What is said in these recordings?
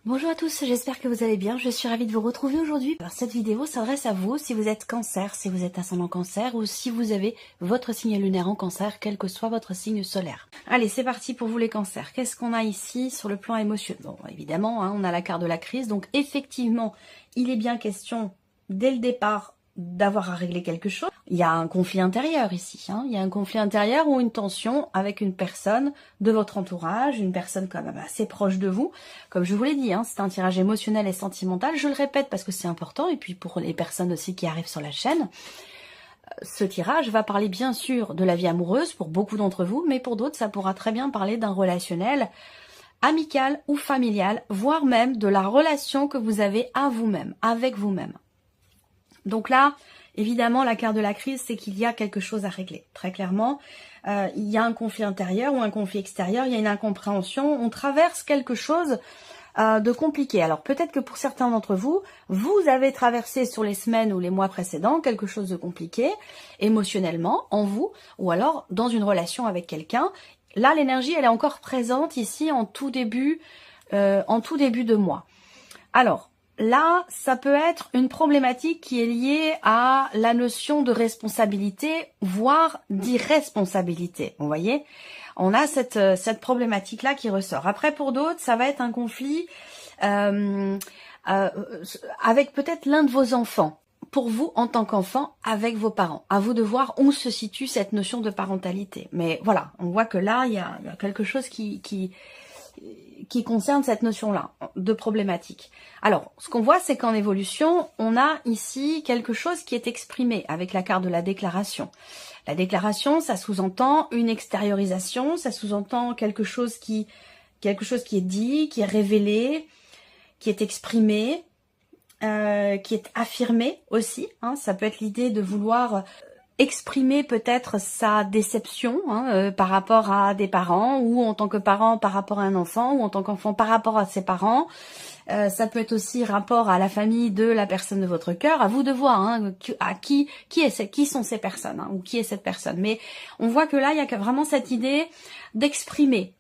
Bonjour à tous, j'espère que vous allez bien. Je suis ravie de vous retrouver aujourd'hui. Alors, cette vidéo s'adresse à vous si vous êtes cancer, si vous êtes ascendant cancer ou si vous avez votre signe lunaire en cancer, quel que soit votre signe solaire. Allez, c'est parti pour vous les cancers. Qu'est-ce qu'on a ici sur le plan émotionnel? Bon, évidemment, on a la carte de la crise. Donc effectivement, il est bien question dès le départ d'avoir à régler quelque chose. Il y a un conflit intérieur ici, il y a un conflit intérieur ou une tension avec une personne de votre entourage, une personne quand même assez proche de vous. Comme je vous l'ai dit, c'est un tirage émotionnel et sentimental, je le répète parce que c'est important, et puis pour les personnes aussi qui arrivent sur la chaîne, ce tirage va parler bien sûr de la vie amoureuse pour beaucoup d'entre vous, mais pour d'autres ça pourra très bien parler d'un relationnel amical ou familial, voire même de la relation que vous avez à vous-même, avec vous-même. Donc là, évidemment, la carte de la crise, c'est qu'il y a quelque chose à régler. Très clairement, il y a un conflit intérieur ou un conflit extérieur, il y a une incompréhension, on traverse quelque chose de compliqué. Alors peut-être que pour certains d'entre vous, vous avez traversé sur les semaines ou les mois précédents quelque chose de compliqué, émotionnellement, en vous, ou alors dans une relation avec quelqu'un. Là, l'énergie, elle est encore présente ici en tout début de mois. Alors, là, ça peut être une problématique qui est liée à la notion de responsabilité, voire d'irresponsabilité. Vous voyez, on a cette problématique-là qui ressort. Après, pour d'autres, ça va être un conflit avec peut-être l'un de vos enfants. Pour vous, en tant qu'enfant, avec vos parents. À vous de voir où se situe cette notion de parentalité. Mais voilà, on voit que là, il y a quelque chose qui concerne cette notion-là de problématique. Alors, ce qu'on voit, c'est qu'en évolution, on a ici quelque chose qui est exprimé avec la carte de la déclaration. La déclaration, ça sous-entend une extériorisation, ça sous-entend quelque chose qui est dit, qui est révélé, qui est exprimé, qui est affirmé aussi. Ça peut être l'idée de vouloir exprimer peut-être sa déception par rapport à des parents, ou en tant que parent par rapport à un enfant, ou en tant qu'enfant par rapport à ses parents. Ça peut être aussi rapport à la famille de la personne de votre cœur. À vous de voir qui sont ces personnes, ou qui est cette personne. Mais on voit que là, il y a vraiment cette idée d'exprimer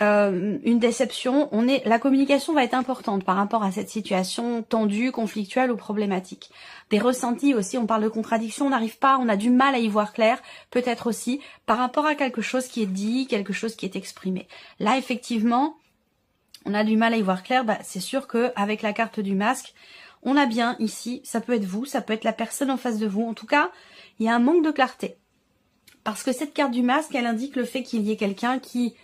une déception. La communication va être importante par rapport à cette situation tendue, conflictuelle ou problématique. Des ressentis aussi, on parle de contradiction, on a du mal à y voir clair, peut-être aussi par rapport à quelque chose qui est dit, quelque chose qui est exprimé. Là, effectivement, on a du mal à y voir clair. C'est sûr qu'avec la carte du masque, on a bien ici, ça peut être vous, ça peut être la personne en face de vous. En tout cas, il y a un manque de clarté. Parce que cette carte du masque, elle indique le fait qu'il y ait quelqu'un qui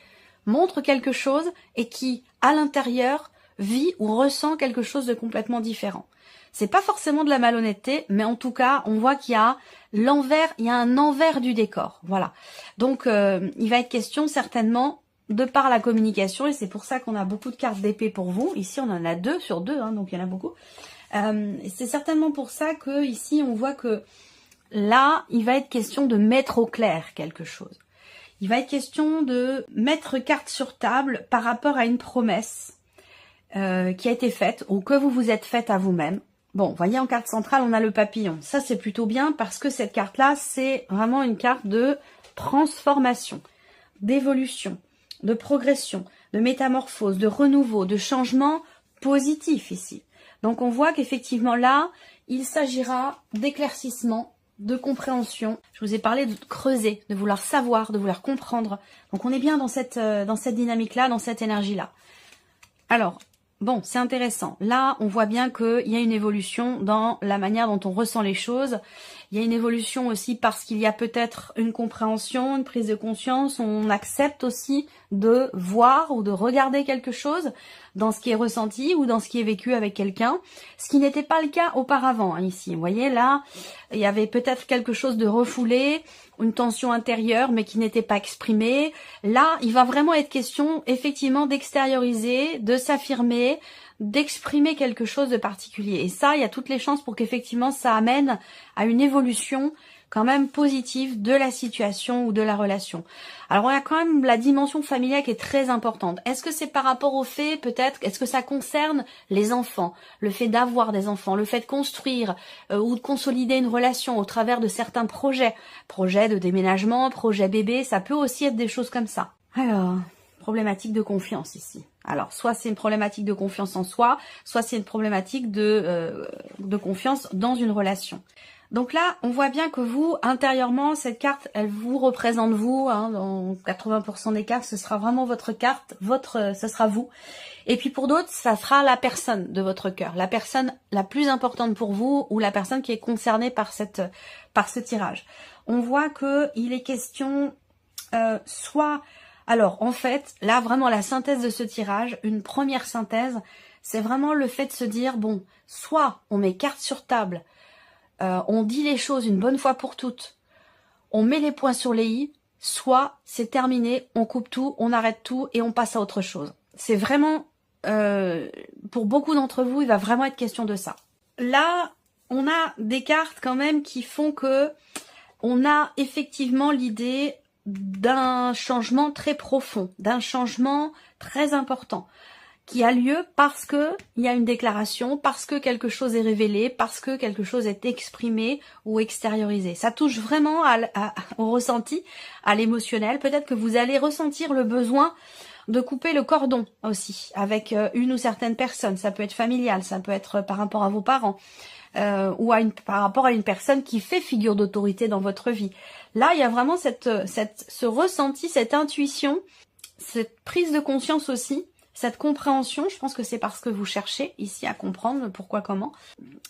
montre quelque chose et qui, à l'intérieur, vit ou ressent quelque chose de complètement différent. C'est pas forcément de la malhonnêteté, mais en tout cas, on voit qu'il y a un envers du décor. Voilà. Donc, il va être question certainement de par la communication, et c'est pour ça qu'on a beaucoup de cartes d'épée pour vous. Ici, on en a 2 sur 2, donc il y en a beaucoup. C'est certainement pour ça que ici, on voit que là, il va être question de mettre au clair quelque chose. Il va être question de mettre carte sur table par rapport à une promesse qui a été faite ou que vous vous êtes faite à vous-même. Bon, vous voyez, en carte centrale, on a le papillon. Ça, c'est plutôt bien parce que cette carte-là, c'est vraiment une carte de transformation, d'évolution, de progression, de métamorphose, de renouveau, de changement positif ici. Donc, on voit qu'effectivement, là, il s'agira d'éclaircissement, de compréhension. Je vous ai parlé de creuser, de vouloir savoir, de vouloir comprendre. Donc on est bien dans cette dynamique-là, dans cette énergie-là. Alors, bon, c'est intéressant. Là, on voit bien qu'il y a une évolution dans la manière dont on ressent les choses. Il y a une évolution aussi parce qu'il y a peut-être une compréhension, une prise de conscience. On accepte aussi de voir ou de regarder quelque chose dans ce qui est ressenti ou dans ce qui est vécu avec quelqu'un. Ce qui n'était pas le cas auparavant ici. Vous voyez, là, il y avait peut-être quelque chose de refoulé, une tension intérieure mais qui n'était pas exprimée. Là, il va vraiment être question effectivement d'extérioriser, de s'affirmer, d'exprimer quelque chose de particulier. Et ça, il y a toutes les chances pour qu'effectivement ça amène à une évolution quand même positive de la situation ou de la relation. Alors on a quand même la dimension familiale qui est très importante. Est-ce que c'est par rapport au fait, peut-être, est-ce que ça concerne les enfants, le fait d'avoir des enfants, le fait de construire ou de consolider une relation au travers de certains projets de déménagement, projets bébé, ça peut aussi être des choses comme ça. Alors, problématique de confiance ici. Alors, soit c'est une problématique de confiance en soi, soit c'est une problématique de confiance dans une relation. Donc là, on voit bien que vous, intérieurement, cette carte, elle vous représente vous. Hein, dans 80% des cas, ce sera vraiment votre carte, ce sera vous. Et puis pour d'autres, ça sera la personne de votre cœur, la personne la plus importante pour vous ou la personne qui est concernée par ce tirage. On voit que il est question soit... Alors en fait, là vraiment la synthèse de ce tirage, une première synthèse, c'est vraiment le fait de se dire, bon, soit on met carte sur table, on dit les choses une bonne fois pour toutes, on met les points sur les i, soit c'est terminé, on coupe tout, on arrête tout et on passe à autre chose. C'est vraiment, pour beaucoup d'entre vous, il va vraiment être question de ça. Là, on a des cartes quand même qui font que on a effectivement l'idée d'un changement très profond, d'un changement très important qui a lieu parce que il y a une déclaration, parce que quelque chose est révélé, parce que quelque chose est exprimé ou extériorisé. Ça touche vraiment au ressenti, à l'émotionnel. Peut-être que vous allez ressentir le besoin de couper le cordon aussi avec une ou certaines personnes. Ça peut être familial, ça peut être par rapport à vos parents. Ou par rapport à une personne qui fait figure d'autorité dans votre vie. Là, il y a vraiment ce ressenti, cette intuition, cette prise de conscience aussi, cette compréhension. Je pense que c'est parce que vous cherchez ici à comprendre le pourquoi, comment.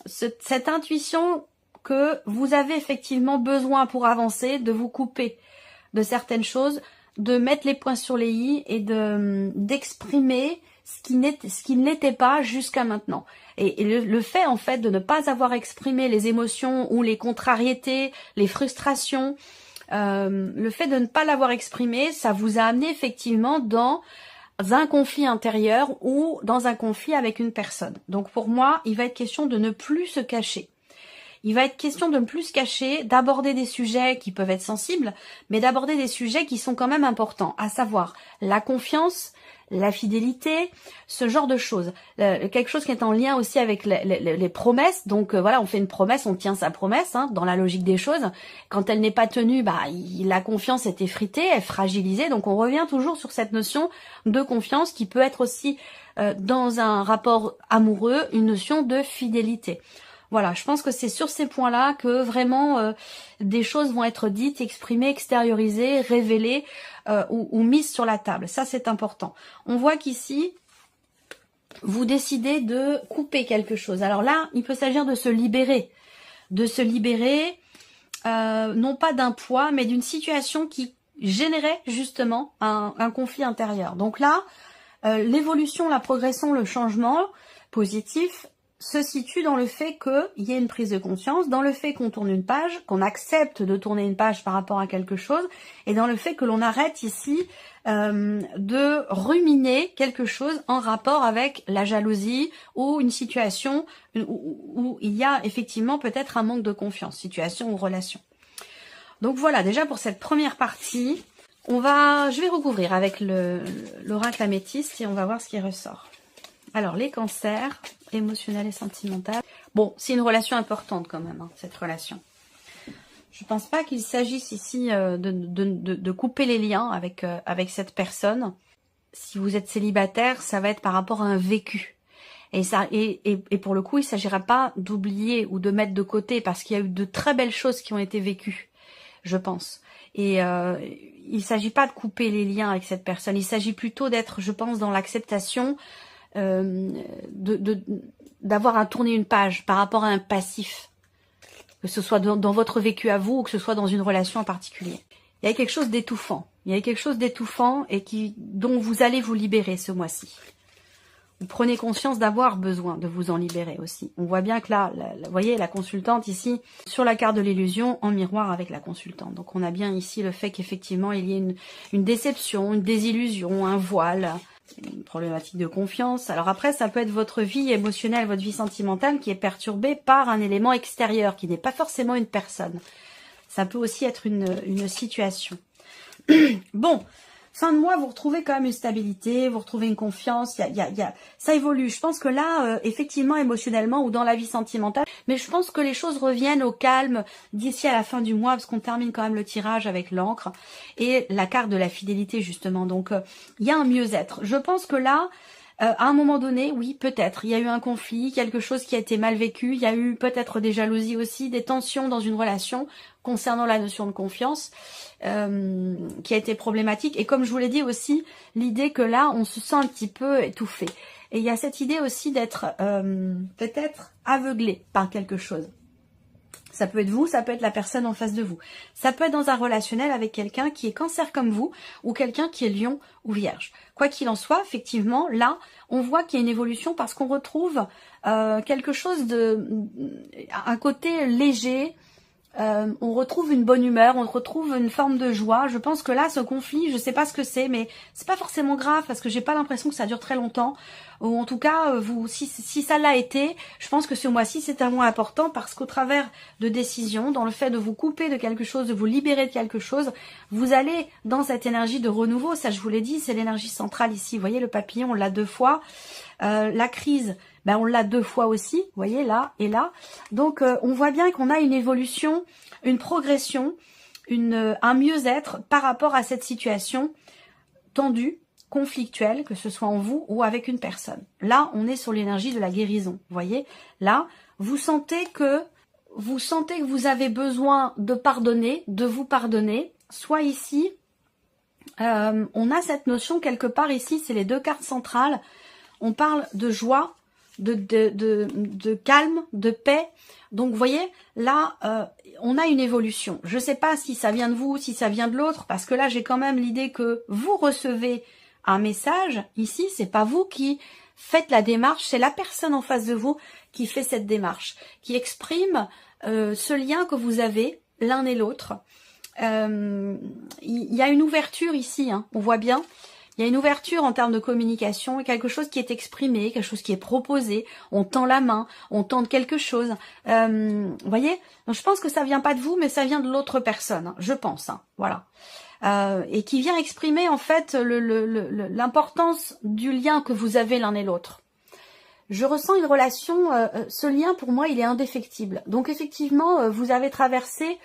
Cette intuition que vous avez effectivement besoin pour avancer, de vous couper de certaines choses, de mettre les points sur les i et d'exprimer ce qui ne l'était pas jusqu'à maintenant. Et le fait en fait de ne pas avoir exprimé les émotions ou les contrariétés, les frustrations, le fait de ne pas l'avoir exprimé, ça vous a amené effectivement dans un conflit intérieur ou dans un conflit avec une personne. Donc pour moi, il va être question de ne plus se cacher. Il va être question de ne plus se cacher, d'aborder des sujets qui peuvent être sensibles, mais d'aborder des sujets qui sont quand même importants, à savoir la confiance, la fidélité, ce genre de choses. Quelque chose qui est en lien aussi avec les promesses. Donc voilà, on fait une promesse, on tient sa promesse, hein, dans la logique des choses. Quand elle n'est pas tenue, la confiance est effritée, est fragilisée. Donc on revient toujours sur cette notion de confiance qui peut être aussi, dans un rapport amoureux, une notion de fidélité. Voilà, je pense que c'est sur ces points-là que vraiment des choses vont être dites, exprimées, extériorisées, révélées ou mises sur la table. Ça, c'est important. On voit qu'ici, vous décidez de couper quelque chose. Alors là, il peut s'agir de se libérer. De se libérer, non pas d'un poids, mais d'une situation qui générait justement un conflit intérieur. Donc là, l'évolution, la progression, le changement positif se situe dans le fait qu'il y ait une prise de conscience, dans le fait qu'on tourne une page, qu'on accepte de tourner une page par rapport à quelque chose, et dans le fait que l'on arrête ici de ruminer quelque chose en rapport avec la jalousie ou une situation où il y a effectivement peut-être un manque de confiance, situation ou relation. Donc voilà, déjà pour cette première partie, je vais recouvrir avec l'oracle améthyste et on va voir ce qui ressort. Alors, les cancers, émotionnels et sentimentaux. Bon, c'est une relation importante quand même, hein, cette relation. Je pense pas qu'il s'agisse ici de couper les liens avec cette personne. Si vous êtes célibataire, ça va être par rapport à un vécu. Et pour le coup, il ne s'agira pas d'oublier ou de mettre de côté parce qu'il y a eu de très belles choses qui ont été vécues, je pense. Et il ne s'agit pas de couper les liens avec cette personne. Il s'agit plutôt d'être, je pense, dans l'acceptation d'avoir à tourner une page par rapport à un passif, que ce soit dans votre vécu à vous ou que ce soit dans une relation en particulier. Il y a quelque chose d'étouffant. Il y a quelque chose d'étouffant et dont vous allez vous libérer ce mois-ci. Vous prenez conscience d'avoir besoin de vous en libérer aussi. On voit bien que là, vous voyez la consultante ici, sur la carte de l'illusion, en miroir avec la consultante. Donc on a bien ici le fait qu'effectivement il y ait une déception, une désillusion, un voile, une problématique de confiance. Alors après, ça peut être votre vie émotionnelle, votre vie sentimentale qui est perturbée par un élément extérieur, qui n'est pas forcément une personne. Ça peut aussi être une situation. Bon, fin de mois, vous retrouvez quand même une stabilité, vous retrouvez une confiance, ça évolue. Je pense que là, effectivement, émotionnellement ou dans la vie sentimentale, mais je pense que les choses reviennent au calme d'ici à la fin du mois, parce qu'on termine quand même le tirage avec l'encre et la carte de la fidélité, justement. Donc, il y a un mieux-être. Je pense que là, à un moment donné, oui, peut-être, il y a eu un conflit, quelque chose qui a été mal vécu, il y a eu peut-être des jalousies aussi, des tensions dans une relation concernant la notion de confiance, qui a été problématique. Et comme je vous l'ai dit aussi, l'idée que là, on se sent un petit peu étouffé. Et il y a cette idée aussi d'être peut-être aveuglé par quelque chose. Ça peut être vous, ça peut être la personne en face de vous. Ça peut être dans un relationnel avec quelqu'un qui est cancer comme vous ou quelqu'un qui est lion ou vierge. Quoi qu'il en soit, effectivement, là, on voit qu'il y a une évolution parce qu'on retrouve quelque chose un côté léger. On retrouve une bonne humeur, on retrouve une forme de joie. Je pense que là, ce conflit, je sais pas ce que c'est, mais c'est pas forcément grave parce que j'ai pas l'impression que ça dure très longtemps. Ou en tout cas, si ça l'a été, je pense que ce mois-ci, c'est un mois important parce qu'au travers de décisions, dans le fait de vous couper de quelque chose, de vous libérer de quelque chose, vous allez dans cette énergie de renouveau. Ça, je vous l'ai dit, c'est l'énergie centrale ici. Vous voyez, le papillon, on l'a 2 fois. La crise, ben on l'a 2 fois aussi, vous voyez, là et là. Donc, on voit bien qu'on a une évolution, une progression, un mieux-être par rapport à cette situation tendue, conflictuelle, que ce soit en vous ou avec une personne. Là, on est sur l'énergie de la guérison, vous voyez. Là, vous sentez que vous avez besoin de pardonner, de vous pardonner. Soit ici, on a cette notion quelque part ici, c'est les 2 cartes centrales. On parle de joie, de calme, de paix. Donc, vous voyez, là, on a une évolution. Je ne sais pas si ça vient de vous, si ça vient de l'autre, parce que là, j'ai quand même l'idée que vous recevez un message. Ici, c'est pas vous qui faites la démarche, c'est la personne en face de vous qui fait cette démarche, qui exprime ce lien que vous avez l'un et l'autre. Il y a une ouverture ici, hein, on voit bien. Il y a une ouverture en termes de communication, quelque chose qui est exprimé, quelque chose qui est proposé. On tend la main, on tente quelque chose. Vous voyez, donc je pense que ça vient pas de vous, mais ça vient de l'autre personne, hein, je pense. Hein, voilà. Et qui vient exprimer en fait l'importance du lien que vous avez l'un et l'autre. Je ressens une relation, ce lien pour moi il est indéfectible. Donc effectivement, vous avez traversé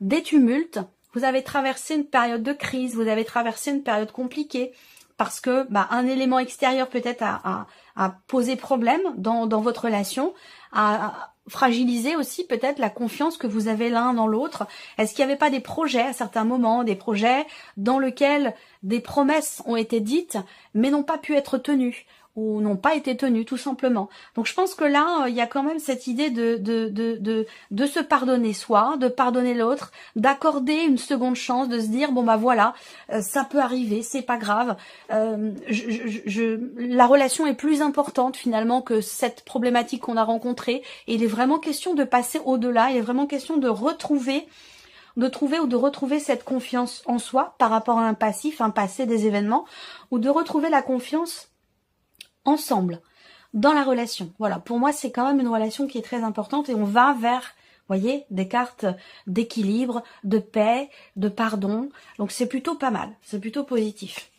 des tumultes. Vous avez traversé une période de crise, vous avez traversé une période compliquée parce que un élément extérieur peut-être a posé problème dans votre relation, a fragiliser aussi peut-être la confiance que vous avez l'un dans l'autre. Est-ce qu'il n'y avait pas des projets à certains moments, des projets dans lesquels des promesses ont été dites mais n'ont pas pu être tenues ou n'ont pas été tenues tout simplement. Donc je pense que là, il y a quand même cette idée de se pardonner soi, de pardonner l'autre, d'accorder une seconde chance, de se dire bon bah voilà, ça peut arriver, c'est pas grave. La relation est plus importante finalement que cette problématique qu'on a rencontrée. Et il est vraiment question de passer au-delà, il est vraiment question de retrouver cette confiance en soi par rapport à un passif, un passé, des événements, ou de retrouver la confiance ensemble, dans la relation. Voilà, pour moi, c'est quand même une relation qui est très importante et on va vers, vous voyez, des cartes d'équilibre, de paix, de pardon. Donc, c'est plutôt pas mal, c'est plutôt positif.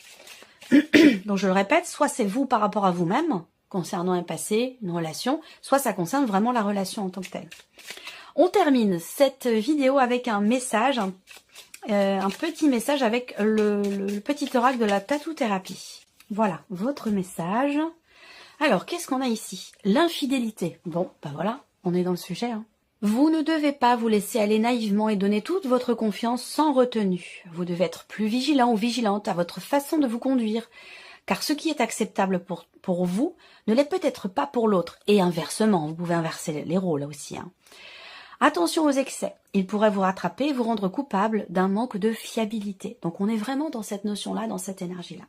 Donc, je le répète, soit c'est vous par rapport à vous-même, concernant un passé, une relation, soit ça concerne vraiment la relation en tant que telle. On termine cette vidéo avec un message, un petit message avec le petit oracle de la tatou-thérapie. Voilà, votre message. Alors, qu'est-ce qu'on a ici? L'infidélité. Bon, ben voilà, on est dans le sujet. Hein. Vous ne devez pas vous laisser aller naïvement et donner toute votre confiance sans retenue. Vous devez être plus vigilant ou vigilante à votre façon de vous conduire. Car ce qui est acceptable pour vous ne l'est peut-être pas pour l'autre. Et inversement, vous pouvez inverser les rôles là aussi. Hein. Attention aux excès. Ils pourraient vous rattraper et vous rendre coupable d'un manque de fiabilité. Donc, on est vraiment dans cette notion-là, dans cette énergie-là.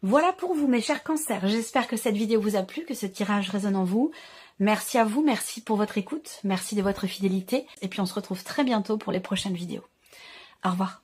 Voilà pour vous mes chers cancers, j'espère que cette vidéo vous a plu, que ce tirage résonne en vous. Merci à vous, merci pour votre écoute, merci de votre fidélité et puis on se retrouve très bientôt pour les prochaines vidéos. Au revoir.